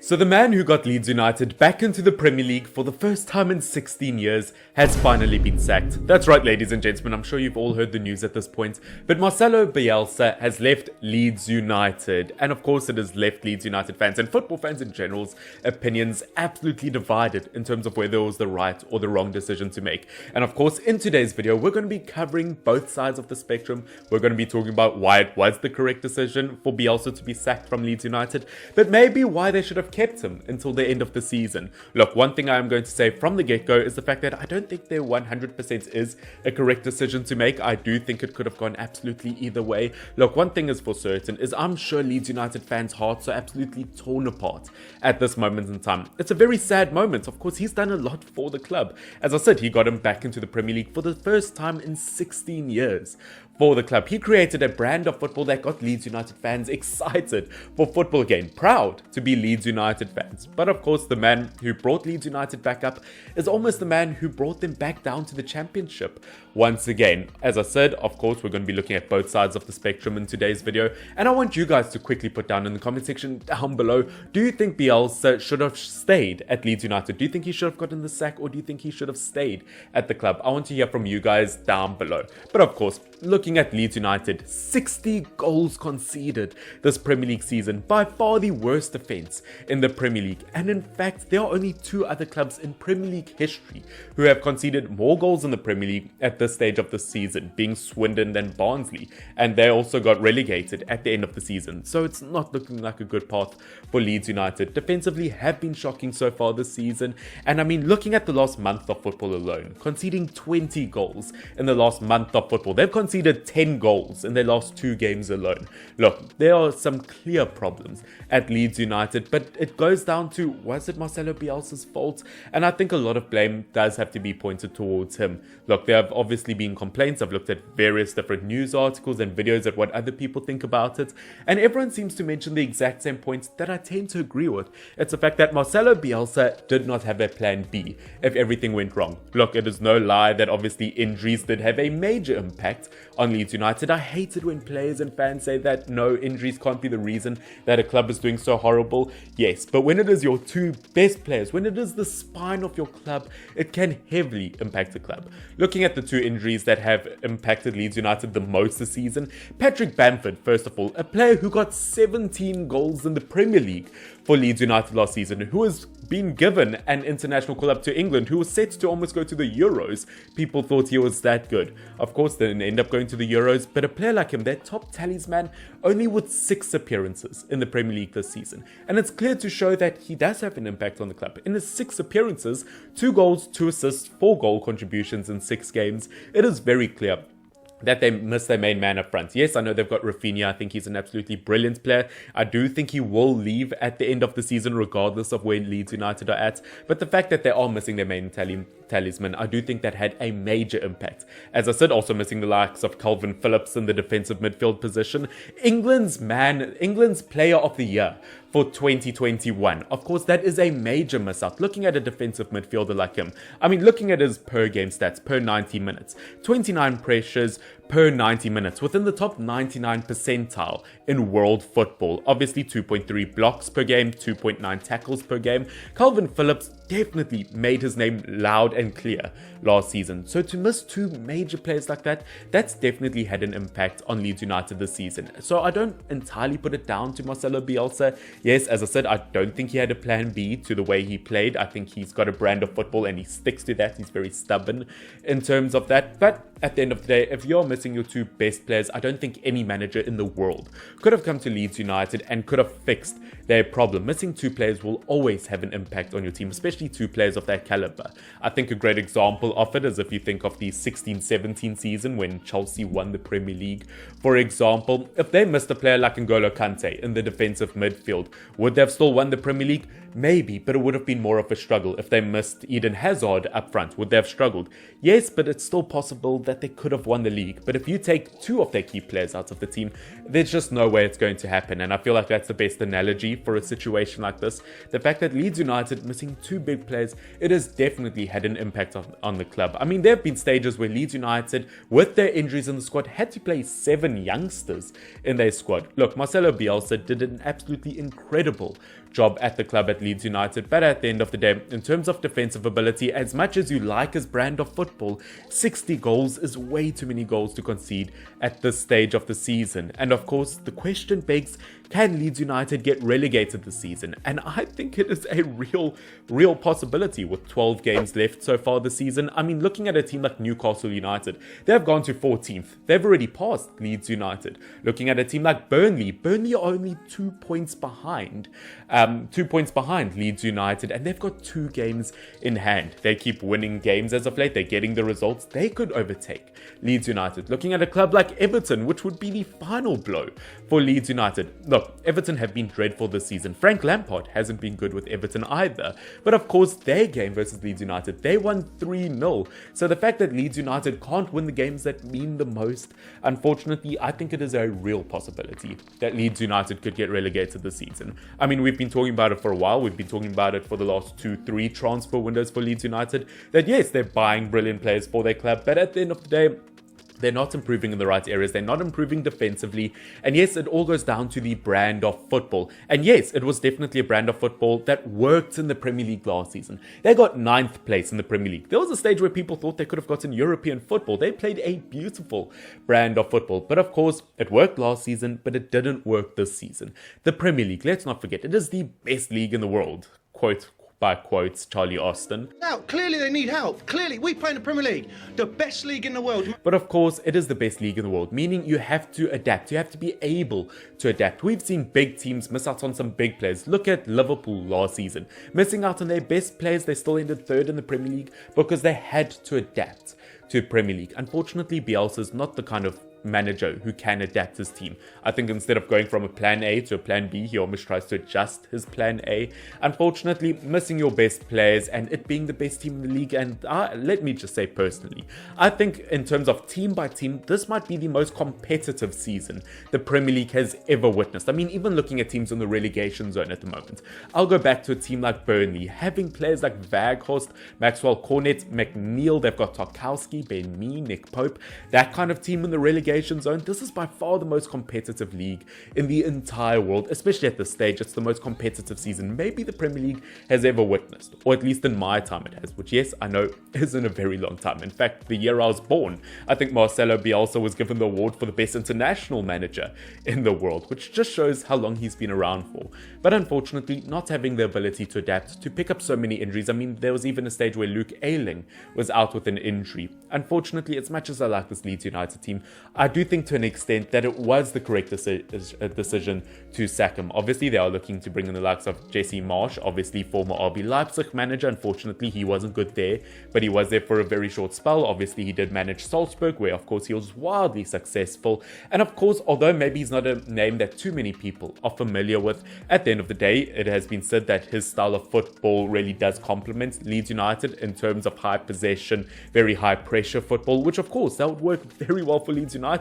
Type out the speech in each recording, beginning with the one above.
So the man who got Leeds United back into the Premier League for the first time in 16 years has finally been sacked. That's right, ladies and gentlemen, I'm sure you've all heard the news at this point, but Marcelo Bielsa has left Leeds United, and of course it has left Leeds United fans and football fans in general's opinions absolutely divided in terms of whether it was the right or the wrong decision to make. And of course, in today's video, we're going to be covering both sides of the spectrum. We're going to be talking about why it was the correct decision for Bielsa to be sacked from Leeds United, but maybe why they should have kept him until the end of the season. Look, one thing I am going to say from the get-go is the fact that I don't think there 100% is a correct decision to make. I do think it could have gone absolutely either way. Look, one thing is for certain is I'm sure Leeds United fans' hearts are absolutely torn apart at this moment in time. It's a very sad moment. Of course, he's done a lot for the club. As I said, he got him back into the Premier League for the first time in 16 years. For the club, he created a brand of football that got Leeds United fans excited for football again, proud to be Leeds United fans. But of course, the man who brought Leeds United back up is almost the man who brought them back down to the Championship once again. As I said, of course, we're going to be looking at both sides of the spectrum in today's video, and I want you guys to quickly put down in the comment section down below, do you think Bielsa should have stayed at Leeds United? Do you think he should have gotten the sack, or do you think he should have stayed at the club? I want to hear from you guys down below. But of course, looking at Leeds United, 60 goals conceded this Premier League season, by far the worst defence in the Premier League. And in fact, there are only two other clubs in Premier League history who have conceded more goals in the Premier League at this stage of the season, being Swindon and Barnsley, and they also got relegated at the end of the season. So it's not looking like a good path for Leeds United. Defensively have been shocking so far this season, and I mean, looking at the last month of football alone, conceding 20 goals in the last month of football, they've conceded 10 goals in their last 2 games alone. Look, there are some clear problems at Leeds United, but it goes down to, was it Marcelo Bielsa's fault? And I think a lot of blame does have to be pointed towards him. Look, there have obviously been complaints. I've looked at various different news articles and videos at what other people think about it, and everyone seems to mention the exact same points that I tend to agree with. It's the fact that Marcelo Bielsa did not have a plan B if everything went wrong. Look, it is no lie that obviously injuries did have a major impact on Leeds United. I hate it when players and fans say that no, injuries can't be the reason that a club is doing so horrible. Yes, but when it is your 2 best players, when it is the spine of your club, it can heavily impact the club. Looking at the 2 injuries that have impacted Leeds United the most this season, Patrick Bamford, first of all, a player who got 17 goals in the Premier League for Leeds United last season, who has been given an international call up to England, who was set to almost go to the Euros. People thought he was that good. Of course, didn't end up going to the Euros, but a player like him, their top talisman, only with 6 appearances in the Premier League this season. And it's clear to show that he does have an impact on the club. In his 6 appearances, 2 goals, 2 assists, 4 goal contributions in 6 games, it is very clear that they miss their main man up front. Yes, I know they've got Rafinha. I think he's an absolutely brilliant player. I do think he will leave at the end of the season regardless of where Leeds United are at. But the fact that they are missing their main talisman, I do think that had a major impact. As I said, also missing the likes of Kalvin in the defensive midfield position. England's player of the year for 2021. Of course, that is a major miss out. Looking at a defensive midfielder like him, I mean, looking at his per game stats, per 90 minutes, 29 pressures per 90 minutes, within the top 99 percentile in world football. Obviously 2.3 blocks per game, 2.9 tackles per game. Kalvin definitely made his name loud and clear last season. So to miss 2 major players like that, that's definitely had an impact on Leeds United this season. So I don't entirely put it down to Marcelo Bielsa. Yes, as I said, I don't think he had a plan B to the way he played. I think he's got a brand of football and he sticks to that. He's very stubborn in terms of that. But at the end of the day, if you're missing your 2 best players, I don't think any manager in the world could have come to Leeds United and could have fixed their problem. Missing 2 players will always have an impact on your team, especially 2 players of that caliber. I think a great example of it is if you think of the 16-17 season when Chelsea won the Premier League. For example, if they missed a player like N'Golo Kante in the defensive midfield, would they have still won the Premier League? Maybe, but it would have been more of a struggle. If they missed Eden Hazard up front, would they have struggled? Yes, but it's still possible that they could have won the league. But if you take 2 of their key players out of the team, there's just no way it's going to happen. And I feel like that's the best analogy for a situation like this. The fact that Leeds United missing 2 big players, it has definitely had an impact on the club. I mean, there have been stages where Leeds United, with their injuries in the squad, had to play 7 youngsters in their squad. Look, Marcelo Bielsa did an absolutely incredible job at the club at Leeds United, but at the end of the day, in terms of defensive ability, as much as you like his brand of football, 60 goals is way too many goals to concede at this stage of the season. And of course, the question begs, can Leeds United get relegated this season? And I think it is a real possibility with 12 games left so far this season. I mean, looking at a team like Newcastle United, they've gone to 14th. They've already passed Leeds United. Looking at a team like Burnley are only 2 points behind. 2 points behind Leeds United, and they've got 2 games in hand. They keep winning games as of late. They're getting the results. They could overtake Leeds United. Looking at a club like Everton, which would be the final blow for Leeds United. Look, Everton have been dreadful this season. Frank Lampard hasn't been good with Everton either. But of course, their game versus Leeds United, they won 3-0. So the fact that Leeds United can't win the games that mean the most, unfortunately, I think it is a real possibility that Leeds United could get relegated this season. I mean, we've been talking about it for a while. We've been talking about it for the last 2-3 transfer windows for Leeds United. That yes, they're buying brilliant players for their club, but at the end of the day, they're not improving in the right areas. They're not improving defensively. And yes, it all goes down to the brand of football. And yes, it was definitely a brand of football that worked in the Premier League last season. They got 9th place in the Premier League. There was a stage where people thought they could have gotten European football. They played a beautiful brand of football. But of course, it worked last season, but it didn't work this season. The Premier League, let's not forget, it is the best league in the world. Quote by quotes, Charlie Austin. Now, clearly they need help. Clearly, we play in the Premier League, the best league in the world. But of course, it is the best league in the world, meaning you have to adapt. You have to be able to adapt. We've seen big teams miss out on some big players. Look at Liverpool last season. Missing out on their best players, they still ended 3rd in the Premier League because they had to adapt to Premier League. Unfortunately, Bielsa is not the kind of manager who can adapt his team. I think instead of going from a plan A to a plan B, he almost tries to adjust his plan A. Unfortunately, missing your best players and it being the best team in the league, and let me just say personally, I think in terms of team by team, this might be the most competitive season the Premier League has ever witnessed. I mean, even looking at teams in the relegation zone at the moment, I'll go back to a team like Burnley, having players like Vaghorst, Maxwell Cornet, McNeil, they've got Tarkowski, Ben Mee, Nick Pope, that kind of team in the relegation zone. This is by far the most competitive league in the entire world, especially at this stage. It's the most competitive season maybe the Premier League has ever witnessed, or at least in my time it has, which yes, I know isn't a very long time. In fact, the year I was born, I think Marcelo Bielsa was given the award for the best international manager in the world, which just shows how long he's been around for. But unfortunately, not having the ability to adapt, to pick up so many injuries. I mean, there was even a stage where Luke Ayling was out with an injury. Unfortunately, as much as I like this Leeds United team, I do think to an extent that it was the correct decision to sack him. Obviously, they are looking to bring in the likes of Jesse Marsch, obviously former RB Leipzig manager. Unfortunately, he wasn't good there, but he was there for a very short spell. Obviously, he did manage Salzburg, where of course he was wildly successful. And of course, although maybe he's not a name that too many people are familiar with, at the end of the day, it has been said that his style of football really does complement Leeds United in terms of high possession, very high pressure football, which of course that would work very well for Leeds United.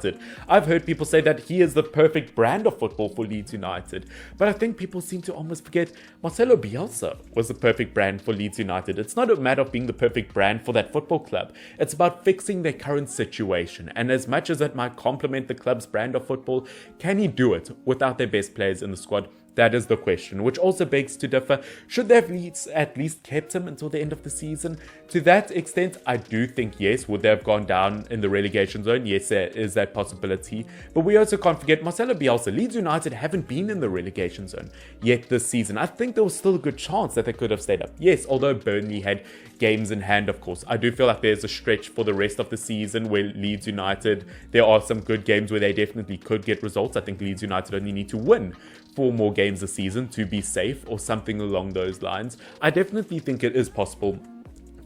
I've heard people say that he is the perfect brand of football for Leeds United, but I think people seem to almost forget Marcelo Bielsa was the perfect brand for Leeds United. It's not a matter of being the perfect brand for that football club. It's about fixing their current situation, and as much as that might complement the club's brand of football, can he do it without their best players in the squad? That is the question, which also begs to differ. Should they have at least kept him until the end of the season? To that extent, I do think yes. Would they have gone down in the relegation zone? Yes, there is that possibility. But we also can't forget Marcelo Bielsa. Leeds United haven't been in the relegation zone yet this season. I think there was still a good chance that they could have stayed up. Yes, although Burnley had games in hand, of course. I do feel like there's a stretch for the rest of the season where Leeds United, there are some good games where they definitely could get results. I think Leeds United only need to win 4 more games a season to be safe or something along those lines. I definitely think it is possible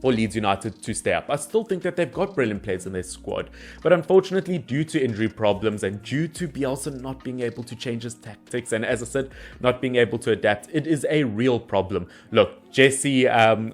for Leeds United to stay up. I still think that they've got brilliant players in their squad, but unfortunately, due to injury problems and due to Bielsa not being able to change his tactics and, as I said, not being able to adapt, it is a real problem. Look, Jesse,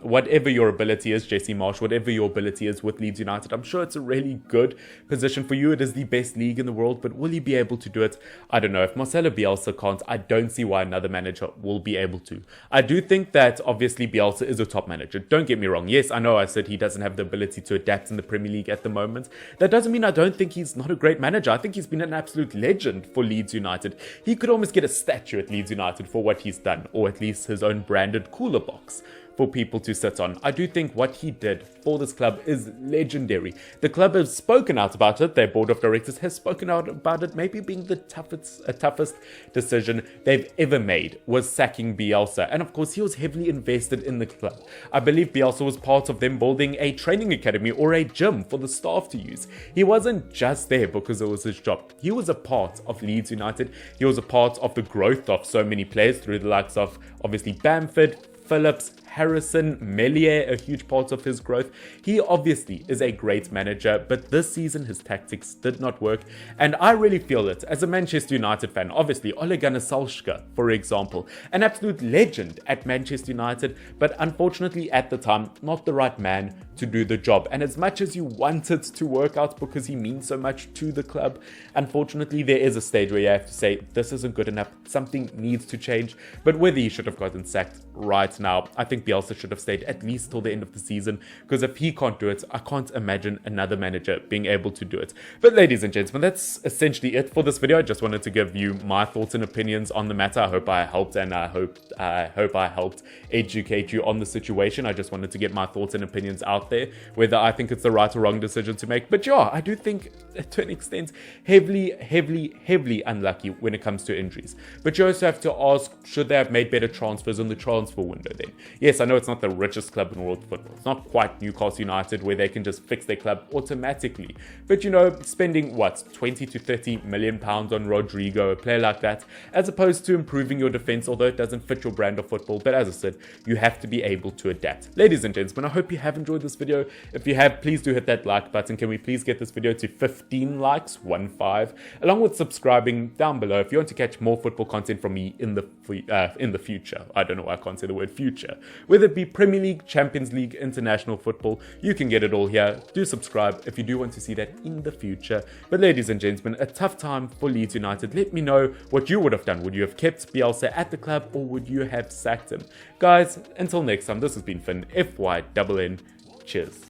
whatever your ability is, Jesse Marsch, whatever your ability is with Leeds United, I'm sure it's a really good position for you. It is the best league in the world, but will you be able to do it? I don't know. If Marcelo Bielsa can't, I don't see why another manager will be able to. I do think that obviously Bielsa is a top manager. Don't get me wrong. Yes, I know I said he doesn't have the ability to adapt in the Premier League at the moment. That doesn't mean I don't think he's not a great manager. I think he's been an absolute legend for Leeds United. He could almost get a statue at Leeds United for what he's done, or at least his own branded cooler box for people to sit on. I do think what he did for this club is legendary. The club has spoken out about it. Their board of directors has spoken out about it. Maybe being the toughest decision they've ever made was sacking Bielsa. And of course, he was heavily invested in the club. I believe Bielsa was part of them building a training academy or a gym for the staff to use. He wasn't just there because it was his job. He was a part of Leeds United. He was a part of the growth of so many players through the likes of obviously Bamford, Phillips, Harrison, Melier, a huge part of his growth. He obviously is a great manager, but this season his tactics did not work, and I really feel it as a Manchester United fan. Obviously, Ole Gunnar Solskjaer, for example, an absolute legend at Manchester United, but unfortunately at the time, not the right man to do the job. And as much as you want it to work out because he means so much to the club, unfortunately there is a stage where you have to say, this isn't good enough, something needs to change. But whether he should have gotten sacked right now, I think Bielsa should have stayed at least till the end of the season, because if he can't do it, I can't imagine another manager being able to do it. But ladies and gentlemen, that's essentially it for this video. I just wanted to give you my thoughts and opinions on the matter. I hope I helped, and I hope I helped educate you on the situation. I just wanted to get my thoughts and opinions out there, whether I think it's the right or wrong decision to make. But yeah, I do think to an extent heavily unlucky when it comes to injuries. But you also have to ask, should they have made better transfers in the transfer window then? Yes, I know it's not the richest club in world football. It's not quite Newcastle United where they can just fix their club automatically. But you know, spending what, 20 to 30 million pounds on Rodrigo, a player like that, as opposed to improving your defense, although it doesn't fit your brand of football. But as I said, you have to be able to adapt. Ladies and gentlemen, I hope you have enjoyed this video. If you have, please do hit that like button. Can we please get this video to 15 likes, 15, along with subscribing down below if you want to catch more football content from me in the future. I don't know why I can't say the word future. Whether it be Premier League, Champions League, international football, you can get it all here. Do subscribe if you do want to see that in the future. But ladies and gentlemen, a tough time for Leeds United. Let me know what you would have done. Would you have kept Bielsa at the club, or would you have sacked him? Guys, until next time, this has been Finn, FYNN. Cheers.